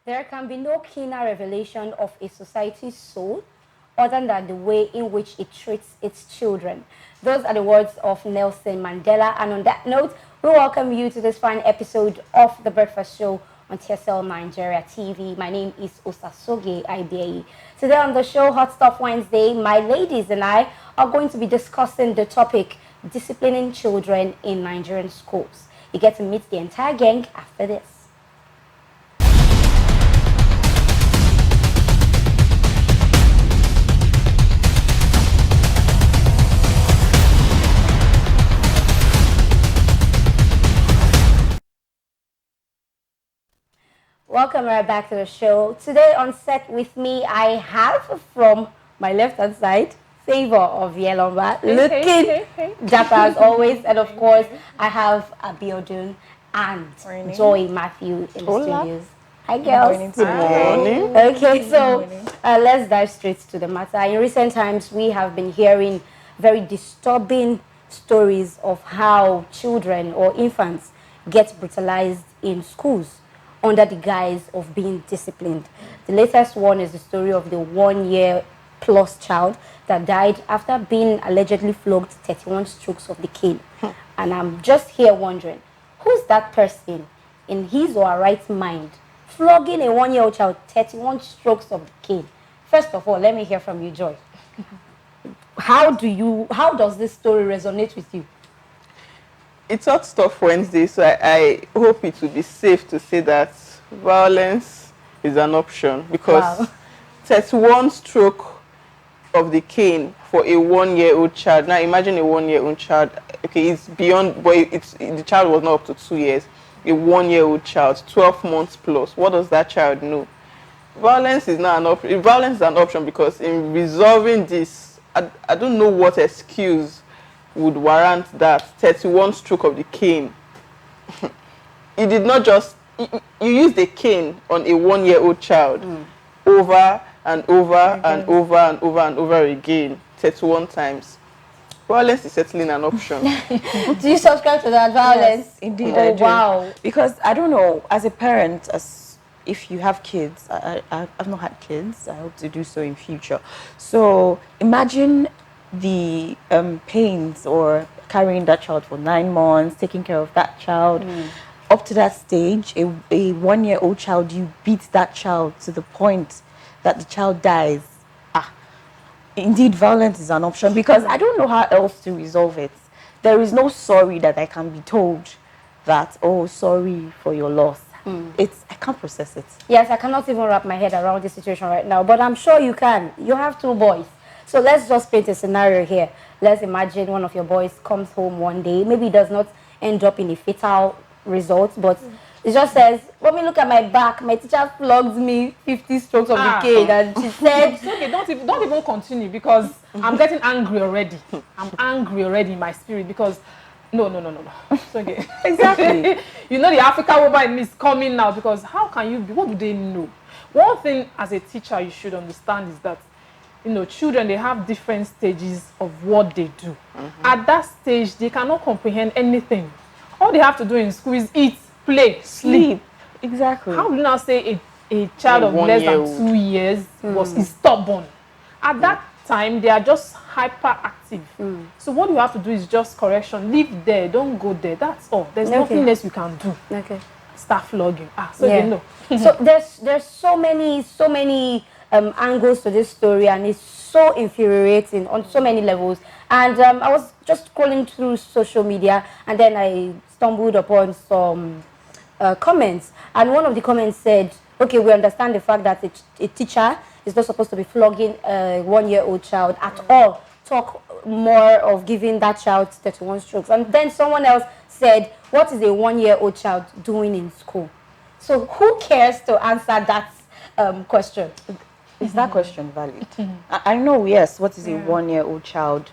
There can be no keener revelation of a society's soul other than the way in which it treats its children. Those are the words of Nelson Mandela. And on that note, we welcome you to this fine episode of The Breakfast Show on TSL Nigeria TV. My name is Osasoge Ibei. Today on the show, Hot Stuff Wednesday, my ladies and I are going to be discussing the topic, disciplining children in Nigerian schools. You get to meet the entire gang after this. Welcome right back to the show. Today on set with me, I have from my left-hand side, Favor of Yelomba, looking dapper as always. And of course, I have Abiodun and Joy Matthew in the studios. Hi, girls. Good morning. Okay, so let's dive straight to the matter. In recent times, we have been hearing very disturbing stories of how children or infants get brutalized in schools under the guise of being disciplined. The latest one is the story of the 1-year-plus child that died after being allegedly flogged 31 strokes of the cane. And I'm just here wondering, who's that person in his or her right mind flogging a 1-year-old child 31 strokes of the cane? First of all, let me hear from you, Joy. How does this story resonate with you? It's Hot Stuff Wednesday, so I hope it will be safe to say that violence is an option, because 31 stroke of the cane for a 1-year-old child. Now imagine a 1-year-old child. Okay, it's beyond, but the child was not up to 2 years. A 1-year-old child, 12 months plus. What does that child know? Violence is not an option. Violence is an option because in resolving this, I don't know what excuse would warrant that 31 stroke of the cane. You did not just, you used the cane on a 1-year-old child over and over and over and over and over again, 31 times. Violence is certainly an option. Do you subscribe to that violence? Yes, indeed, I do. Wow. Because I don't know, as a parent, if you have kids, I've not had kids. I hope to do so in future. So imagine the pains or carrying that child for 9 months, taking care of that child. Up to that stage, a 1-year-old child, you beat that child to the point that the child dies. Indeed, violence is an option, because I don't know how else to resolve it. There is no sorry that I can be told that, oh, sorry for your loss. I can't process it. Yes, I cannot even wrap my head around this situation right now, but I'm sure you can. You have 2 boys. So let's just paint a scenario here. Let's imagine one of your boys comes home one day. Maybe it does not end up in a fatal result, but it just says, "Let me look at my back. My teacher flogged me 50 strokes of the cane." And she said, okay, don't even continue, because I'm getting angry already. I'm angry already in my spirit, because no. It's okay. Exactly. You know, the African woman in me is coming now, because how can you be? What do they know? One thing as a teacher you should understand is that, you know, children, they have different stages of what they do. At that stage, they cannot comprehend anything. All they have to do in school is eat, play, sleep. Exactly. How do you now say a child of less than 2 years is stubborn? At that time, they are just hyperactive. So what you have to do is just correction. Leave there, don't go there. That's all. There's nothing else you can do. "Okay." Start flogging. So you know. So there's so many angles to this story, and it's so infuriating on so many levels. And I was just scrolling through social media, and then I stumbled upon some comments, and one of the comments said, "Okay, we understand the fact that a teacher is not supposed to be flogging a 1-year-old child at all. Talk more of giving that child 31 strokes." And then someone else said, "What is a 1-year-old child doing in school?" So who cares to answer that question? Is that question valid? I know, yes, what is a 1-year-old child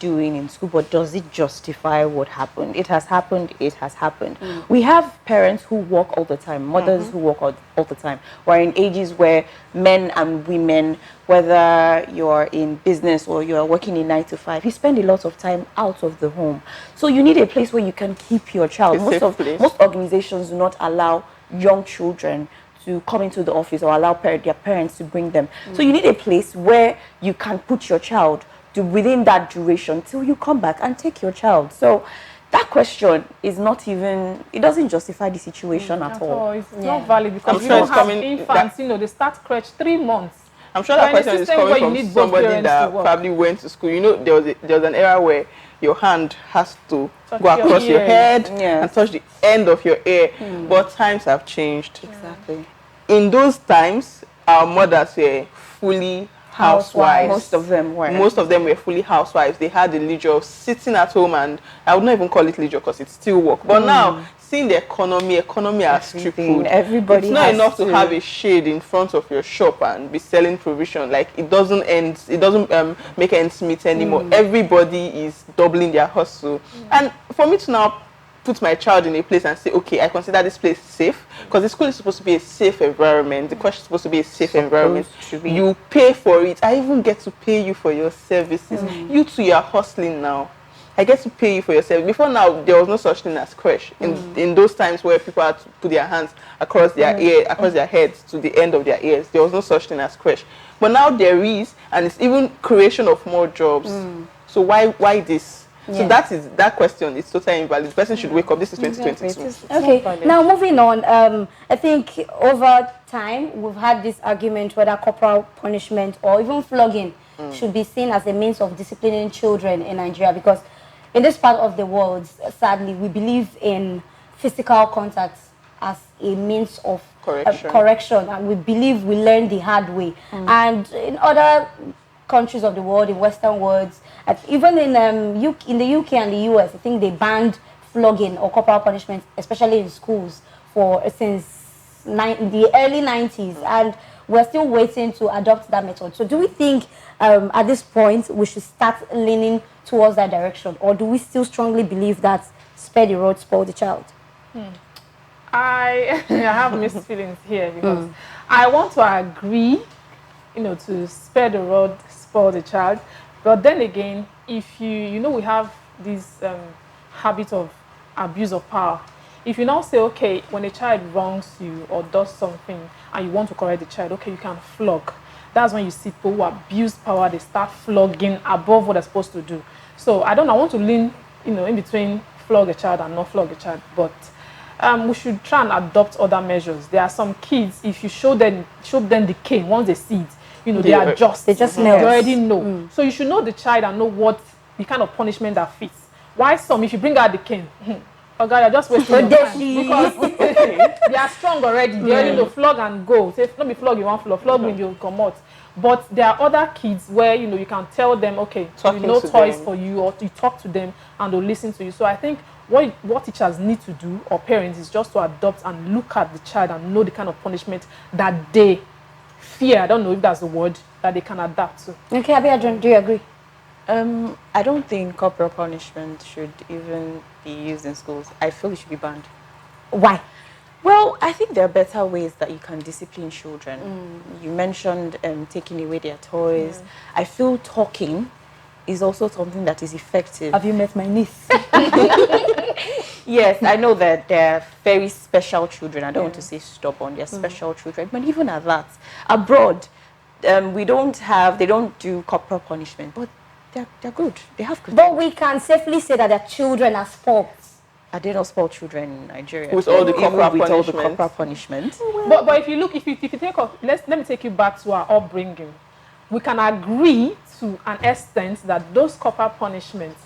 doing in school, but does it justify what happened? It has happened, it has happened. We have parents who work all the time, mothers who work all the time. We're in ages where men and women, whether you're in business or you're working in 9 to 5, you spend a lot of time out of the home. So you need a place where you can keep your child. Most organizations do not allow young children to come into the office or allow their parents to bring them. So you need a place where you can put your child within that duration till you come back and take your child. So that question is not even, it doesn't justify the situation at all. It's not valid because I'm we sure don't it's have coming, infants, they start crèche 3 months. I'm sure that When question is system where coming you from need both somebody parents that to work. probably went to school. There was an era where your hand has to Touch go across your ears. head Yes. and touch the end of your ear. But times have changed. Exactly. In those times, our mothers were fully housewives. Most of them were. Most of them were fully housewives. They had the leisure of sitting at home, and I would not even call it leisure because it's still work. But now, seeing the economy has tripled. Everybody It's not has enough to have a shade in front of your shop and be selling provision. Like it doesn't make ends meet anymore. Everybody is doubling their hustle. And for me to now put my child in a place and say, okay, I consider this place safe, because the school is supposed to be a safe environment. The crèche is supposed to be a safe environment. You pay for it. I even get to pay you for your services. You too, you are hustling now. I get to pay you for your service. Before now, there was no such thing as crèche. In those times where people had to put their hands across their ear, across their heads to the end of their ears, there was no such thing as crèche. But now there is, and it's even creation of more jobs. So why this? So that question is totally invalid. The person should wake up. This is 2022. Okay, now moving on. I think over time we've had this argument whether corporal punishment or even flogging should be seen as a means of disciplining children in Nigeria, because in this part of the world, sadly, we believe in physical contact as a means of correction, and we believe we learn the hard way. And in other countries of the world, in Western worlds, even in the UK and the US, I think they banned flogging or corporal punishment, especially in schools, since the early 90s, and we're still waiting to adopt that method. So do we think at this point we should start leaning towards that direction, or do we still strongly believe that spare the rod, spoil the child? I have mixed feelings here, because I want to agree, to spare the rod, spoil the child. But then again, if we have this habit of abuse of power. If you now say, okay, when a child wrongs you or does something and you want to correct the child, okay, you can flog. That's when you see people who abuse power, they start flogging above what they're supposed to do. So I want to lean, in between flog a child and not flog a child. But we should try and adopt other measures. There are some kids, if you show them the cane, once they see it, they adjust. They just know. You already know. So you should know the child and know what the kind of punishment that fits. Why some, if you bring out the cane, oh God, you're just wasting your time. Because they are strong already. They already know flog and go. Say, not be flog, you want flog when you come out. But there are other kids where, you can tell them, okay, no toys for you, or you talk to them and they'll listen to you. So I think what teachers need to do, or parents, is just to adopt and look at the child and know the kind of punishment that they fear. I don't know if that's the word, that they can adapt to. Okay, Abiadun, do you agree? I don't think corporal punishment should even be used in schools. I feel it should be banned. Why? Well, I think there are better ways that you can discipline children. You mentioned taking away their toys. I feel talking is also something that is effective. Have you met my niece? Yes, I know that they're very special children. I don't want to say stubborn. They're special children. But even at that, abroad, they don't do corporal punishment. But they're good. They have good. But we can safely say that their children are spoiled. Are they not spoiled children in Nigeria? With all the corporal punishment. But if you take off, let me take you back to our upbringing. We can agree to an extent that those corporal punishments,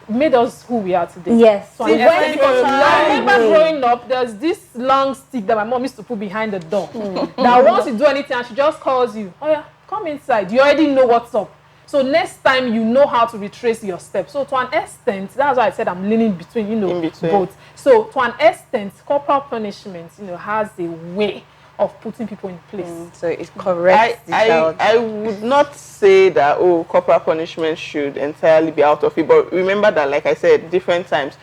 made us who we are today. Yes. So I remember growing up, there's this long stick that my mom used to put behind the door. That once you do anything and she just calls you, oh yeah, come inside. You already know what's up. So next time you know how to retrace your steps. So to an extent, that's why I said I'm leaning between, both. So to an extent, corporal punishment, has a way of putting people in place. So it corrects the child. I would not say that, corporal punishment should entirely be out of it. But remember that, like I said, different times,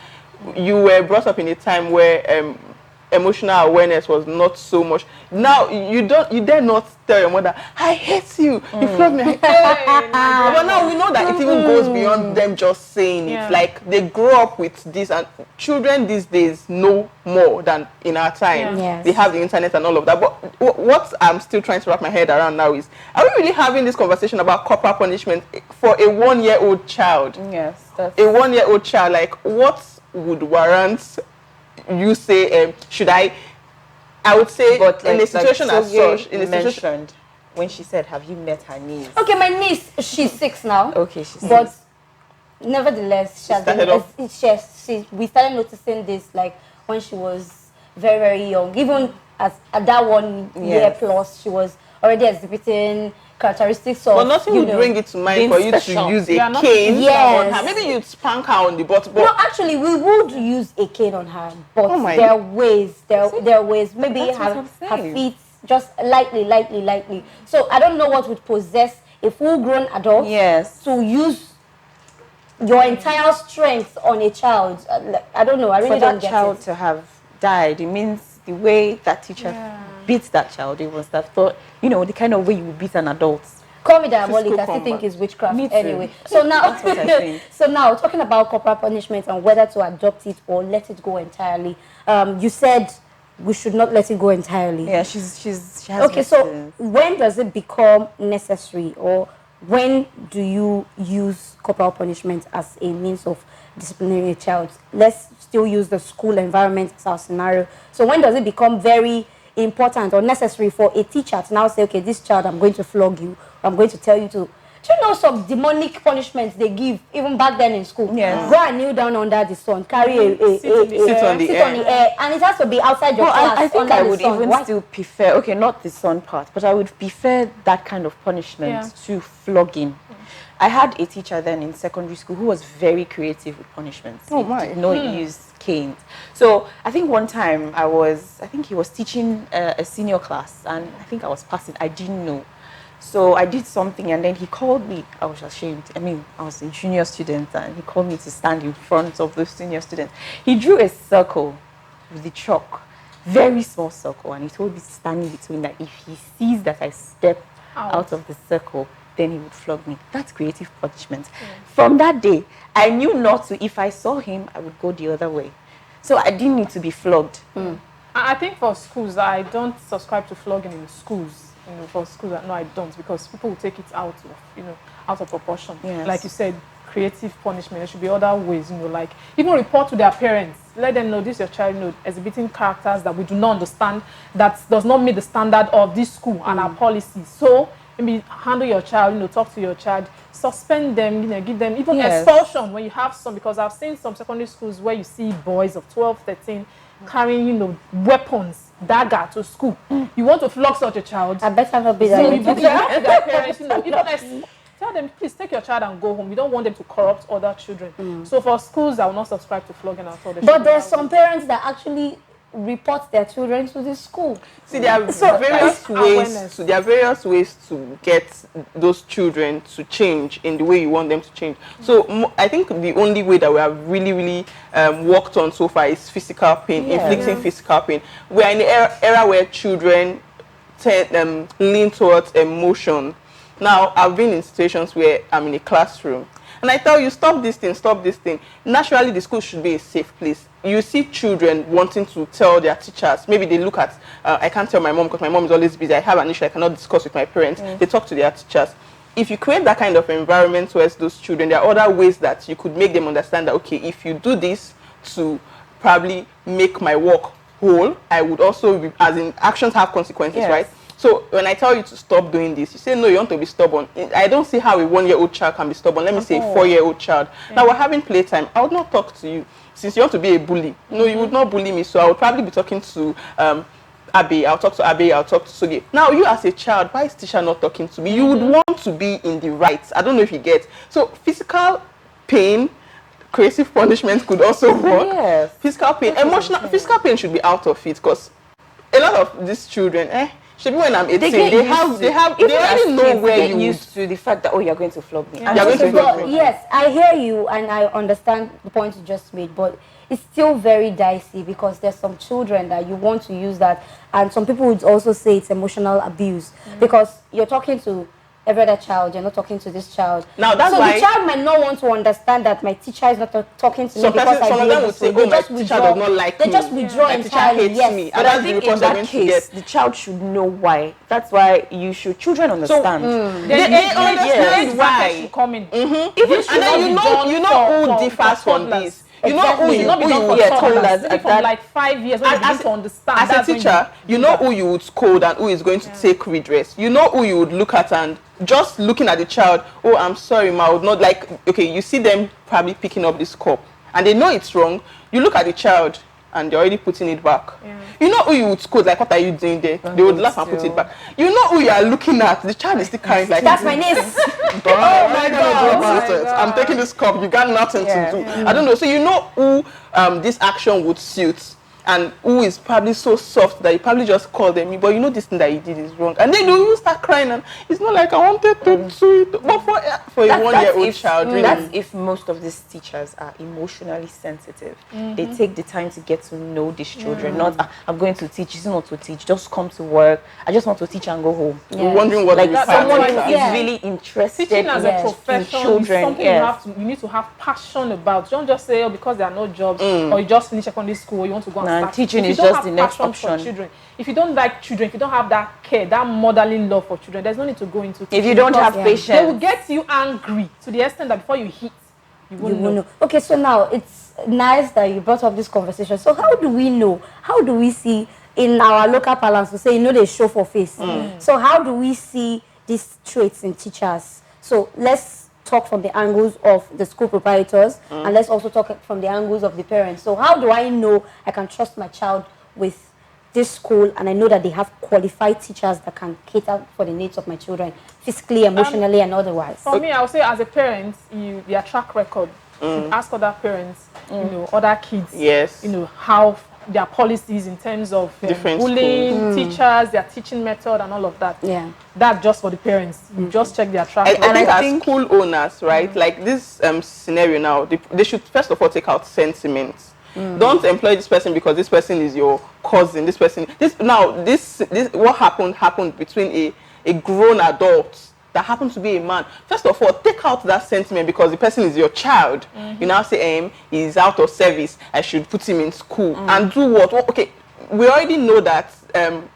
you were brought up in a time where emotional awareness was not so much. Now you dare not tell your mother, I hate you, you flog me. But now we know that it even goes beyond them just saying it. Like they grow up with this, and children these days know more than in our time. They have the internet and all of that. But what I'm still trying to wrap my head around now is, are we really having this conversation about corporal punishment for a 1-year-old child? Yes, a 1-year-old child. Like, what would warrant you say, should I would say, but in a situation as such, in a situation when she said, have you met her niece? Okay, my niece, she's 6 now. Okay, she's 6. But nevertheless, we started noticing this like when she was very, very young. Even at that 1 year plus, she was already exhibiting characteristics of. But nothing would bring it to mind for you to use a cane on her. Maybe you'd spank her on the butt. But no, actually, we would use a cane on her. But there are ways. There are ways. Maybe her feet just lightly. So I don't know what would possess a full-grown adult to use your entire strength on a child. I don't know. I really don't get it. For that child to have died, it means the way that teacher beats that child, it was that thought, you know, the kind of way you would beat an adult. Call me diabolic, I still think it's witchcraft anyway. So now, talking about corporal punishment and whether to adopt it or let it go entirely. You said we should not let it go entirely. Yeah, she has okay, so when does it become necessary, or when do you use corporal punishment as a means of disciplining a child? Let's still use the school environment as our scenario. So when does it become very important or necessary for a teacher to now say, okay, this child, I'm going to flog you, I'm going to tell you to... Do you know some demonic punishments they give even back then in school? Yes. Go and kneel down under the sun, carry sit on the air, and it has to be outside your class. I think I would even still prefer, okay, not the sun part, but I would prefer that kind of punishment to flogging. I had a teacher then in secondary school who was very creative with punishments. Oh my! He did not use canes. So I think one time I think he was teaching a senior class, and I think I was passing. I didn't know. So I did something, and then he called me. I was ashamed. I mean, I was a junior student, and he called me to stand in front of those senior students. He drew a circle with the chalk, very small circle, and he told me to stand in between, that if he sees that I step out of the circle, then he would flog me. That's creative punishment. From that day, I knew not to. If I saw him, I would go the other way. So I didn't need to be flogged. I think for schools, I don't subscribe to flogging in schools. You know, for schools, no, I don't, because people will take it out of proportion. Yes. Like you said, creative punishment. There should be other ways, like even report to their parents. Let them know this your child, exhibiting characters that we do not understand, that does not meet the standard of this school and our policies. So maybe handle your child, talk to your child, suspend them, give them even expulsion when you have some, because I've seen some secondary schools where you see boys of 12, 13 carrying, weapons, dagger to school. You want to flog such a child? I better not be that. So you talk to their parents, tell them, please take your child and go home. You don't want them to corrupt other children. So for schools, I will not subscribe to flogging at all. But there's some parents that actually report their children to the school. See, there are various ways to get those children to change in the way you want them to change. So I think the only way that we have really worked on so far is physical pain, inflicting physical pain. We are in the era where children lean towards emotion. Now, I've been in situations where I'm in a classroom and I tell you, stop this thing. Naturally, the school should be a safe place. You see children wanting to tell their teachers. Maybe they look at, I can't tell my mom because my mom is always busy. I have an issue I cannot discuss with my parents. They talk to their teachers. If you create that kind of environment towards those children, there are other ways that you could make them understand that, okay, if you do this to probably make my work whole, I would also, as in actions have consequences, right? So when I tell you to stop doing this, you say, no, you want to be stubborn. I don't see how a 1-year-old child can be stubborn. Let me say a 4-year-old child. Now we're having playtime. I would not talk to you. Since you want to be a bully, no, you would not bully me. So I would probably be talking to Abe. I'll talk to Abe. I'll talk to Soge. Now you as a child, why is teacher not talking to me? You would want to be in the right. I don't know if you get. So physical pain, creative punishment could also work. Yes. Physical pain, physical pain should be out of it, because a lot of these children, Should be when I'm 18, They already know where you used to the fact that, oh, you're going to flog me. Yeah. You're going to flog me. Yes, I hear you and I understand the point you just made, but it's still very dicey because there's some children that you want to use that, and some people would also say it's emotional abuse because you're talking to every other child, you're not talking to this child. Now that's so why the child might not want to understand that my teacher is not talking to me some because some of them would say, oh, my teacher does not like me. They just withdraw My teacher entirely. hates Yes. me. But I think in that case, the child should know why. That's why children understand. They understand why. Should come in. Even, and then you know who differs from this. You know who you from like 5 years when you begin to understand. As a teacher, you know who you would scold and who is going to take redress. You know who you would look at, and just looking at the child, oh, I'm sorry, ma, I would not like, okay, you see them probably picking up this cup and they know it's wrong. You look at the child and they're already putting it back. You know who you would scold, like, what are you doing there? They would laugh and put it back. You know who you are looking at, the child is still carrying like, that's my niece. oh my God. I'm taking this cup, you got nothing to do. I don't know. So you know who this action would suit, and who is probably so soft that you probably just call them, but you know this thing that you did is wrong. And then you start crying, and it's not like I wanted to do it. But for a 1-year-old child, really. That's if most of these teachers are emotionally sensitive. They take the time to get to know these children. Not, I'm going to teach, it's not to teach, just come to work. I just want to teach and go home. You're wondering what like someone who is is really interested Teaching as a in profession children. is something you need to have passion about. Don't just say, oh, because there are no jobs, or you just finish secondary school, you want to go and start. Teaching is just the next option. Children, if you don't like children, if you don't have that care, that motherly love for children, there's no need to go into teaching. If you don't have patience, they will get you angry to the extent that before you hit, you won't know. Okay, so now it's nice that you brought up this conversation. So how do we know? How do we see in our local parlance to say, they show for face? So how do we see these traits in teachers? So let's talk from the angles of the school proprietors, and let's also talk from the angles of the parents. So how do I know I can trust my child with this school, and I know that they have qualified teachers that can cater for the needs of my children, physically, emotionally, and otherwise? For me, I would say as a parent, their track record, you ask other parents, other kids, how their policies in terms of bullying, teachers, their teaching method, and all of that. Yeah, that's just for the parents. You just check their track record. And I think as school owners, right, like this scenario now, they should first of all take out sentiments. Don't employ this person because this person is your cousin. This what happened between a grown adult that happens to be a man. First of all, take out that sentiment because the person is your child. You now say, he's out of service, I should put him in school. And do what? Well, okay, we already know that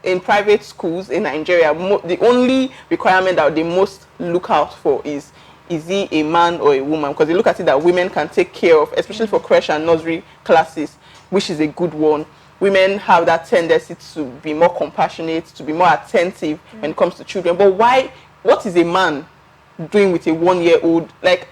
in private schools in Nigeria, the only requirement that they most look out for is he a man or a woman? Because they look at it that women can take care of, especially for creche and nursery classes, which is a good one. Women have that tendency to be more compassionate, to be more attentive when it comes to children. But what is a man doing with a 1-year-old? Like,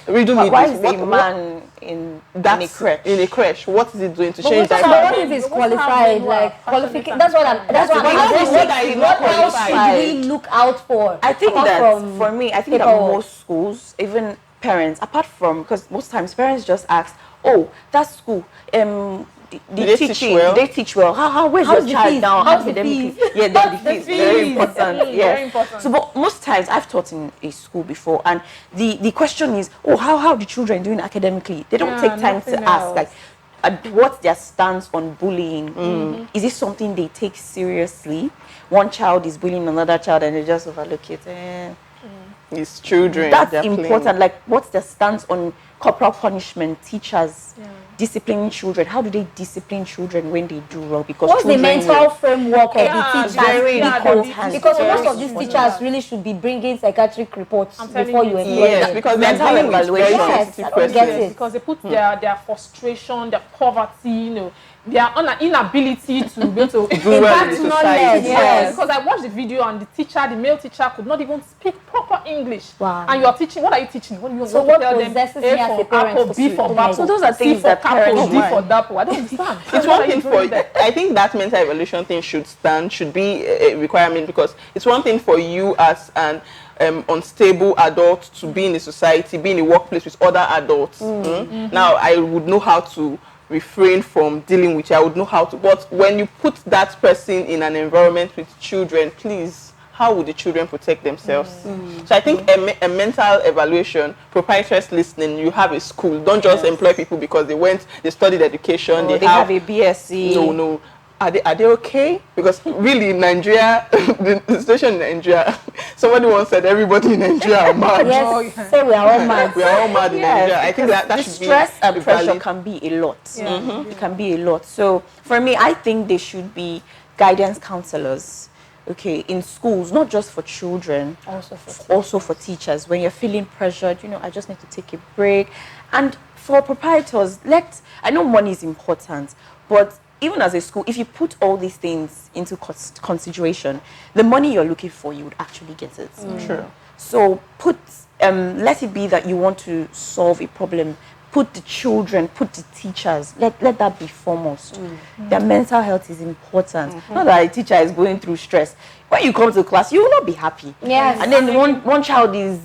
redo me why this. Is a man in a creche? In a creche, what is it doing to change that? What if he's qualified? Like qualification. That's what I'm asking. What else should we look out for? I think that for me, I think that most schools, even parents, apart from, because most times parents just ask, oh, that's school. They teach well. How where's your child now academically? Yeah, then the fees. Very important. Very important. So, but most times I've taught in a school before, and the question is, oh, how are the children doing academically? They don't take time to ask, like, what's their stance on bullying? Is it something they take seriously? One child is bullying another child, and they just overlook it. It's children. That's important. Like, what's their stance on corporal punishment? Teachers disciplining children. How do they discipline children when they do wrong? Because what's the mental framework of the teachers? Very important. Because most of these teachers really should be bringing psychiatric reports before you employ them. Because mental evaluation. Yes, I don't get it. Because they put their frustration, their poverty, their inability to be able to do well in society. Yes. Because I watched the video and the male teacher could not even speak proper English. Wow. And you're teaching, what are you teaching? What do you what possesses me as a parent? B for apple. So those are things that parents D for dapple. I don't understand. It's one thing for, I think that mental evaluation thing should be a requirement, because it's one thing for you as an unstable adult to be in a society, be in a workplace with other adults. Now I would know how to refrain from dealing with it. I would know how to. But when you put that person in an environment with children, please, how would the children protect themselves? So I think a mental evaluation, proprietor's listening, you have a school. Don't just employ people because they studied education. They have a BSc. No. Are they okay? Because really in Nigeria, the situation in Nigeria, somebody once said everybody in Nigeria are mad. Yes, say we are all mad. We are all mad in Nigeria. I think that the should be stress and pressure valid. can be a lot. It can be a lot. So for me, I think there should be guidance counselors, okay, in schools, not just for children, also for teachers. When you're feeling pressured, I just need to take a break. And for proprietors, I know money is important, but even as a school, if you put all these things into consideration, the money you're looking for, you would actually get it. True. So let it be that you want to solve a problem. Put the children, put the teachers, let that be foremost. Their mental health is important. Not that a teacher is going through stress. When you come to class, you will not be happy. Yes. And then one child is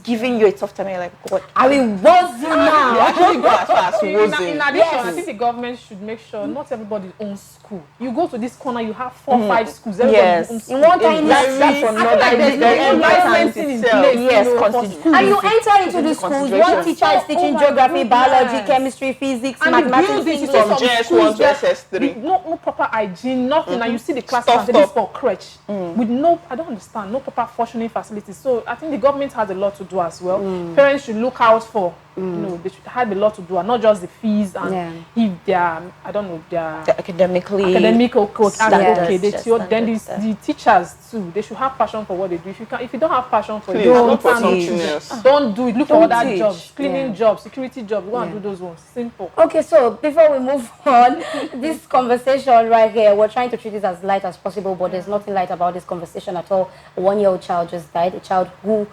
giving you a tough time, and you're like, God, I will woz you now. You actually go as far as In wozzing. addition, I think the government should make sure not everybody owns school. You go to this corner, you have 4-5 schools. Everybody owns In one tiny that's from I feel like there's no licensing in place. Yes, for constitution. schools. And you enter into the schools, one teacher is teaching my geography, goodness. biology, chemistry, physics, And the mathematics, buildings, you see English. From some JS1 schools to where SS3. no proper hygiene, nothing, and you see the class Stuffed and this up. for crèche with I don't understand, no proper functioning facilities. So I think the government has a lot to do as well. Parents should look out for, they should have a lot to do, and not just the fees and if they are, academically academical coach standards, okay, then the teachers too, they should have passion for what they do. If you don't have passion for it, Please, look for something else. don't do it. Look for other teach. jobs, cleaning jobs, security jobs. Go and do those ones. Simple. Okay, so before we move on, this conversation right here, we're trying to treat it as light as possible, but there's nothing light about this conversation at all. A 1-year-old child just died, a child who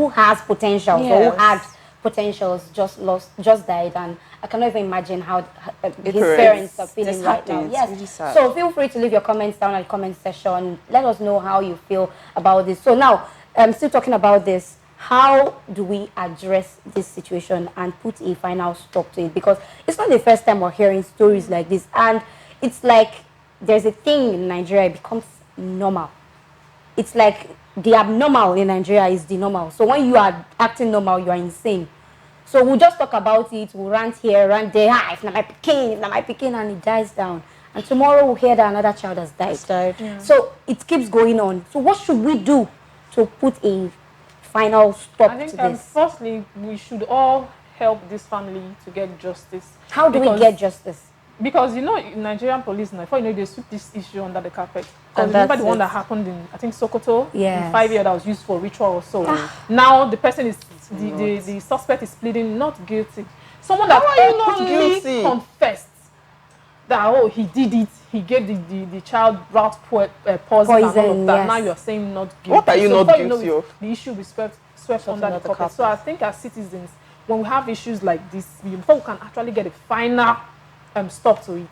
has potential, or who had potentials, just died, and I cannot even imagine how his parents are feeling right now. Yes, really sad. so feel free to leave your comments down at the comment section. Let us know how you feel about this. So now, still talking about this, how do we address this situation and put a final stop to it? Because it's not the first time we're hearing stories like this, and it's like there's a thing in Nigeria, it becomes normal. It's like the abnormal in Nigeria is the normal. So when you are acting normal, you are insane. So we'll just talk about it, we'll rant here, rant there, if not my Peking, and it dies down. And tomorrow we'll hear that another child has died. Yeah. So it keeps going on. So what should we do to put a final stop I think to this? firstly, we should all help this family to get justice. How do we get justice? Because Nigerian police now, before they sweep this issue under the carpet. Because And remember the that's one it. that happened in, I think, Sokoto? Yes. In 5 years that was used for ritual or so. Now the person is, the suspect is pleading not guilty. Someone that How are you not openly guilty? confessed that, he did it, he gave the child route poison and all of that. Yes. Now you're saying not guilty. What are you not before you know guilty it, of? the issue will be swept under the carpet. So I think as citizens, when we have issues like this, before we can actually get a final stop to it,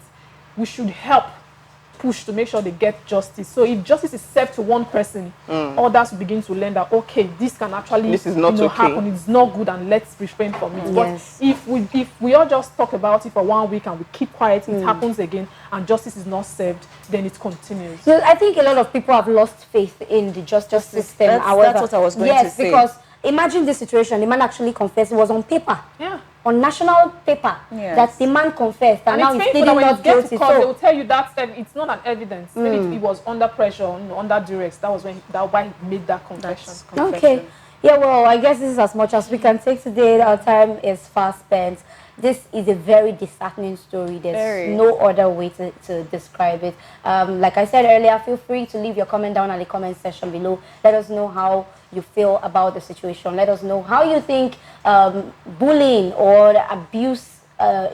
we should help push to make sure they get justice. So if justice is served to one person, others will begin to learn that, okay, this can actually This is not okay. happen. It's not good, and let's refrain from it. Yes. But if we all just talk about it for 1 week and we keep quiet, it happens again, and justice is not served, then it continues. So I think a lot of people have lost faith in the justice system. That's what I was going to say. Yes, because imagine this situation. The man actually confessed. It was on paper. Yeah. On national paper, Yes. that the man confessed, and now it's he's painful pleading that when not you get guilty. to court, they So will tell you that it's not an evidence. Maybe it was under pressure, under duress. That was why he made that confession. okay, yeah. Well, I guess this is as much as we can take today. Our time is fast spent. This is a very disheartening story. There's no other way to describe it. Like I said earlier, feel free to leave your comment down in the comment section below. Let us know how you feel about the situation. Let us know how you think bullying or abuse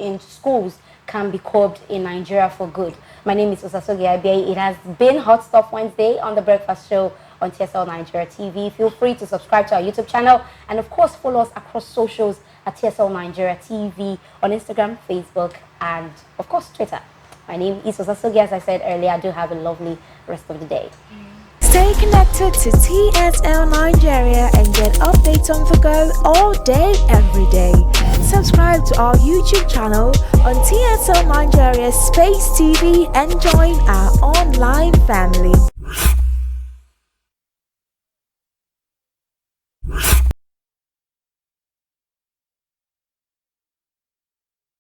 in schools can be curbed in Nigeria for good. My name is Osasogi Abiy. It has been Hot Stuff Wednesday on The Breakfast Show on TSL Nigeria TV. Feel free to subscribe to our YouTube channel, and of course follow us across socials at TSL Nigeria TV on Instagram, Facebook, and of course Twitter. My name is Osasogi. As I said earlier, do have a lovely rest of the day. Stay connected to TSL Nigeria and get updates updates on the go all day, every day. Subscribe to our YouTube channel on TSL Nigeria Space TV and join our online family.